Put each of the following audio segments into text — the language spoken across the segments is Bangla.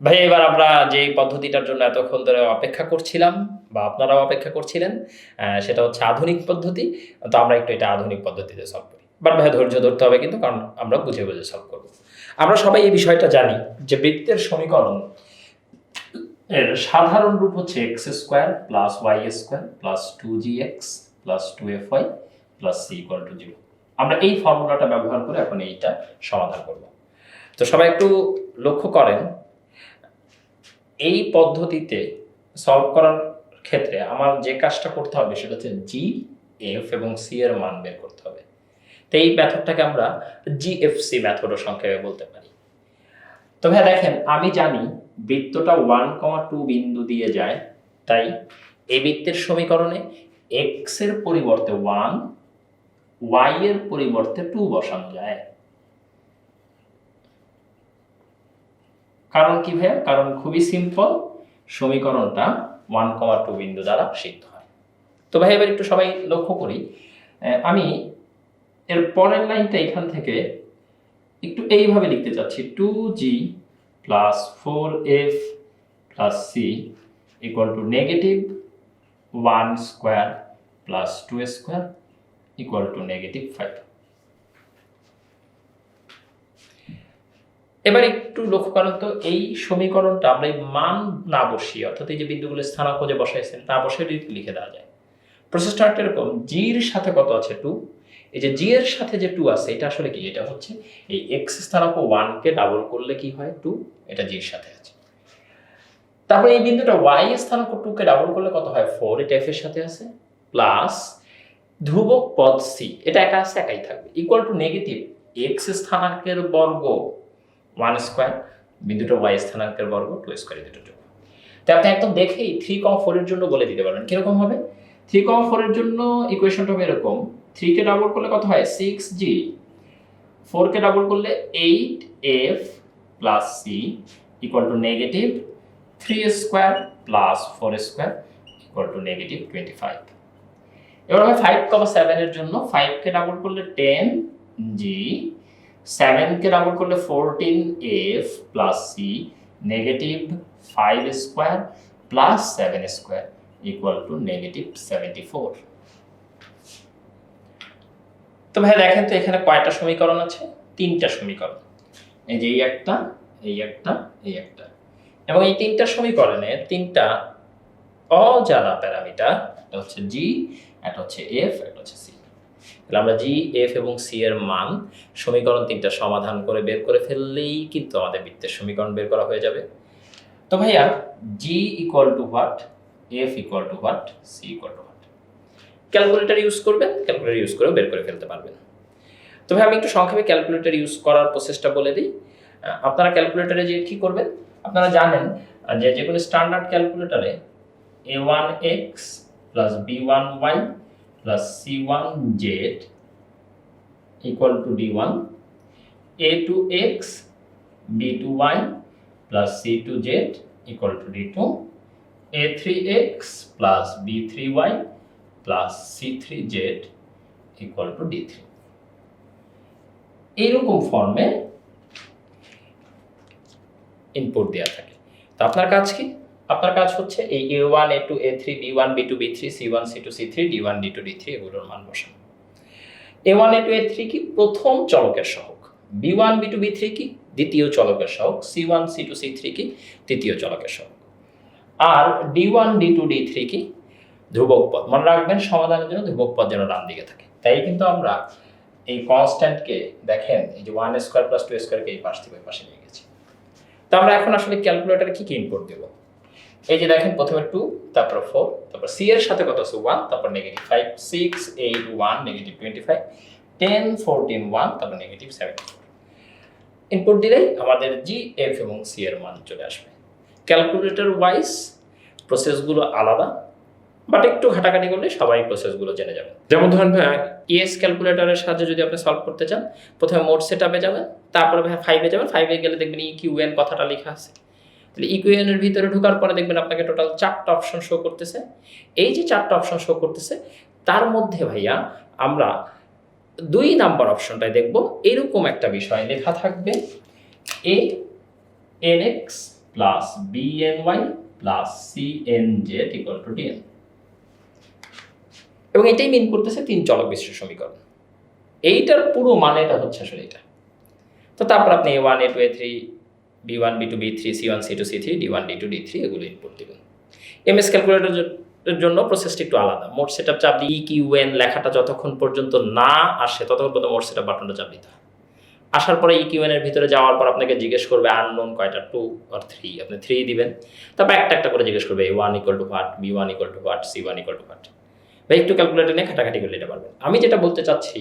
ভাই এবার আমরা যে পদ্ধতিটার জন্য এতক্ষণ ধরে অপেক্ষা করছিলাম বা আপনারাও অপেক্ষা করছিলেন, সেটা হচ্ছে আধুনিক পদ্ধতি। তো আমরা একটু এটা আধুনিক পদ্ধতিতে সলভ করি। বাট ভাই ধৈর্য ধরতে হবে কিন্তু, কারণ আমরা বুঝে বুঝে সলভ করব। আমরা সবাই এই বিষয়টা জানি যে বৃত্তের সমীকরণ এর সাধারণ রূপ হচ্ছে x square plus y square plus 2gx plus 2fy plus c equal to 0। আমরা এই ফর্মুলাটা ব্যবহার করে এখন এইটা সমাধান করব। তো সবাই একটু লক্ষ্য করেন, এই পদ্ধতিতে সলভ করার ক্ষেত্রে আমার যে কাজটা করতে হবে সেটা হচ্ছে জি, এফ এবং সি এর মান বের করতে হবে। তো এই মেথডটাকে আমরা জিএফসি মেথডও সংক্ষেপে বলতে পারি। তো ভাই দেখেন, আমি জানি বৃত্তটা 1,2 বিন্দু দিয়ে যায়, তাই এই বৃত্তের সমীকরণে এক্স এর পরিবর্তে 1, ওয়াই এর পরিবর্তে 2 বসানো যায়। কারণ কি ভাইয়া? কারণ খুবই সিম্পল, সমীকরণটা 1,2 বিন্দু দ্বারা সিদ্ধ হয়। তো ভাই এবার একটু সবাই লক্ষ্য করি, আমি এর পরের লাইনটা এখান থেকে একটু এইভাবে লিখতে চাচ্ছি, 2g plus 4f plus c equal two negative 1 square plus 2 square equal to negative 5। এবার একটু লক্ষ্য করেন তো, এই সমীকরণটা আমরা এই মান না বসিয়ে, অর্থাৎ এই যে বিন্দুগুলো স্থানাঙ্ক যে বসাইছেন তা বসিয়ে লিখে দেওয়া যায়। প্রসেসটা একটা এরকম, জির সাথে কত আছে 2, এই যে জি এর সাথে যে 2 আছে এটা আসলে কি? এটা হচ্ছে এই এক্স স্থানাঙ্ক 1 কে ডাবল করলে কি হয় 2, এটা জির সাথে আছে। তারপরে এই বিন্দুটা ওয়াই স্থানাঙ্ক 2 কে ডাবল করলে কত হয় 4, এটা এফ এর সাথে আছে, প্লাস ধ্রুবক পদ সি, এটা একা আছে একাই থাকবে, ইকুয়াল টু নেগেটিভ এক্স স্থানাঙ্কের বর্গ 1 স্কোয়ার, বিন্দুটা ওয়াই স্থানাঙ্কের বর্গ 2 স্কোয়ার, এই দুটো যোগ। তো আপনি একদম দেখেই 3,4 এর জন্য বলে দিতে পারবেন কিরকম হবে। 3,4 এর জন্য ইকুয়েশনটা হবে এরকম, 3 কে ডাবল করলে কত হয় 6g, 4 কে ডাবল করলে 8f plus c equal two negative 3 square plus 4 square equal to negative 25। এবার হবে 5,7 এর জন্য, 5 কে ডাবল করলে 10g, 7 কে ডাবল করলে 14f plus c negative 5 square plus 7 square equal to negative 74। তো ভাই দেখেন তো এখানে কয়টা সমীকরণ আছে? 3টা সমীকরণ, এই যে এই একটা, এই একটা, এই একটা, এবং এই 3টা সমীকরণে 3টা অজানা প্যারামিটার, একটা হচ্ছে জি, একটা হচ্ছে এফ, একটা হচ্ছে সি। তাহলে আমরা জি, এফ এবং সি এর মান সমীকরণ 3টা সমাধান করে বের করে ফেললেই কিন্তু আমাদের বৃত্তের সমীকরণ বের করা হয়ে যাবে। তো ভাইয়া G equal to what, F equal to what, C equal to what, calculator use করবেন, ক্যালকুলেটর ইউজ করে বের করে ফেলতে পারবেন। তবে আমি একটু সংক্ষেপে ক্যালকুলেটর ইউজ করার প্রসেসটা বলে দিই। আপনারা ক্যালকুলেটরে যে কি করবেন, আপনারা জানেন যে যেকোনো স্ট্যান্ডার্ড ক্যালকুলেটরে a1x plus b1y plus c1z equal to d1, a2x b2y plus c2z equal to d2, a3x plus b3y plus c3z equal to d3। এইরকম ফর্মে ইনপুট দেওয়া থাকে। তো আপনার কাজ কি? আপনার কাজ হচ্ছে এই a1 a2 a3 b1 b2 b3 c1 c2 c3 d1 d2 d3 এগুলোর মান বসানো। a1 a2 a3 কি? প্রথম চলকের সহগ। b1 b2 b3 কি? দ্বিতীয় চলকের সহগ। c1 c2 c3 কি? তৃতীয় চলকের সহগ। আর d1 d2 d3 কি? ধ্রুবক পদ। মনে রাখবেন সমাধানের জন্য ধ্রুবক পদ যেন ডান দিকে থাকে। তাই কিন্তু আমরা এই কনস্ট্যান্টকে দেখেন, এই যে 1 স্কয়ার প্লাস 2 স্কয়ারকে এই পাশ থেকে ওই পাশে নিয়ে গেছি। তো আমরা এখন আসলে ক্যালকুলেটরে কি কি ইনপুট দেব? এই যে দেখেন প্রথমে 2, তারপর 4, তারপর c এর সাথে কত আছে 1, তারপর নেগেটিভ 5, 6, 8, 1, নেগেটিভ 25, 10, 14, 1, তারপর নেগেটিভ 74। ইনপুট দিলেই আমাদের জি, এফ এবং সি এর মান চলে আসবে। ক্যালকুলেটর ওয়াইজ প্রসেসগুলো আলাদা, বাট একটু ঘাটাঘাটি করলে সবাই প্রসেসগুলো জেনে যাবেন। যেমন ধরেন ভাই ইএস ক্যালকুলেটরের সাহায্যে যদি আপনি সলভ করতে চান, প্রথমে মোড সেটআপে যাবেন, তারপরে ভাই 5-এ যাবেন, 5-এ গেলে দেখবেন ইকিউএন কথাটা লেখা আছে। তাহলে ইকুইএন এর ভিতরে ঢোকার পরে দেখবেন আপনাকে টোটাল 4টা অপশন শো করতেছে। এই যে 4টা অপশন শো করতেছে তার মধ্যে ভাইয়া আমরা 2 নাম্বার অপশনটায় দেখব এরকম একটা বিষয় লেখা থাকবে a nx plus bny plus cnz equal to dn। এবং এটাই মিন করতেছে 3 চলক বিশিষ্ট সমীকরণ। এইটার পুরো মানেটা হচ্ছে আসলে এটা। তো তারপর আপনি a1 a2 a3 b1 b2 b3 c1 c2 c3 d1 d2 d3 এগুলো ইনপুট দিবেন। এমএস ক্যালকুলেটরের জন্য প্রসেসটা একটু আলাদা। মোড সেটআপ চাপ দিয়ে ইকিউএন লেখাটা যতক্ষণ পর্যন্ত না আসে ততক্ষণ পর্যন্ত মোড সেটআপ বাটনটা চাপ দিতে হয়। আসার পরে ইকিউএন এর ভিতরে যাওয়ার পর আপনাকে জিজ্ঞেস করবে আননোন কয়টা, 2 আর 3, আপনি 3 দিবেন। তারপর একটা একটা করে জিজ্ঞেস করবে a1 equal to what, b1 equal to what, c1 equal to what. ভাই একটু ক্যালকুলেটর নিয়ে খাটাখাটি করলে এটা পারবেন। আমি যেটা বলতে চাচ্ছি,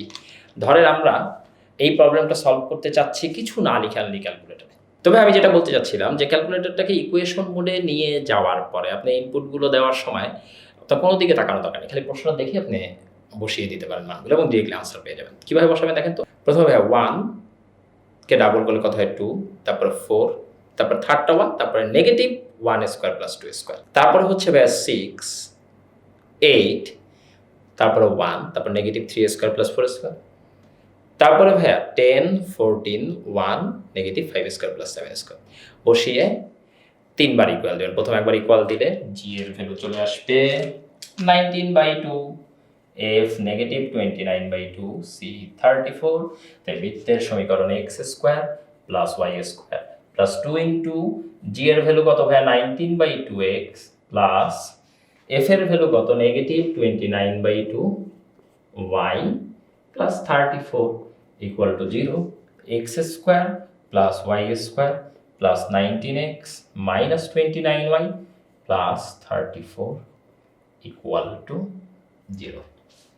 ধরেন আমরা এই প্রবলেমটা সলভ করতে চাচ্ছি কিছু না লিখালি ক্যালকুলেটরে। তবে আমি যেটা বলতে চাচ্ছিলাম যে ক্যালকুলেটরটাকে ইকুয়েশন মোডে নিয়ে যাওয়ার পরে আপনি ইনপুটগুলো দেওয়ার সময় তো কোনো দিকে তাকানো দরকার নেই, খালি প্রশ্নটা দেখে আপনি বসিয়ে দিতে পারেন মানগুলো এবং ডিরেক্টলি আনসার পেয়ে যাবেন। কীভাবে বসাবেন দেখেন তো। প্রথমে ভাই 1 কে ডাবল করলে কত হয় 2, তারপর 4, তারপর থার্ডটা 1, তারপরে নেগেটিভ 1 স্কোয়ার প্লাস 2 স্কোয়ার, তারপরে হচ্ছে ভাই 6 8, তারপরে 1, তারপর নেগেটিভ 3 স্কোয়ার প্লাস 4 স্কোয়ার, তারপরে ভাইয়া 10 14 1 নেগেটিভ 5 স্কোয়ার প্লাস 7 স্কোয়ার বসিয়ে 3 বার ইকুয়াল দেবেন। প্রথমে একবার ইকুয়াল দিলে জি এর ভ্যালু চলে আসবে 19/2, f নেগেটিভ 29/2, c 34। তাই বৃত্তের সমীকরণ x square plus y square plus 2 into G এর ভ্যালু কত ভাইয়া 19/2x প্লাস f এর ভ্যালু কত negative 29/2 y plus 34 equal to 0, x square plus y square plus 19x minus 29y plus 34 equal to 0।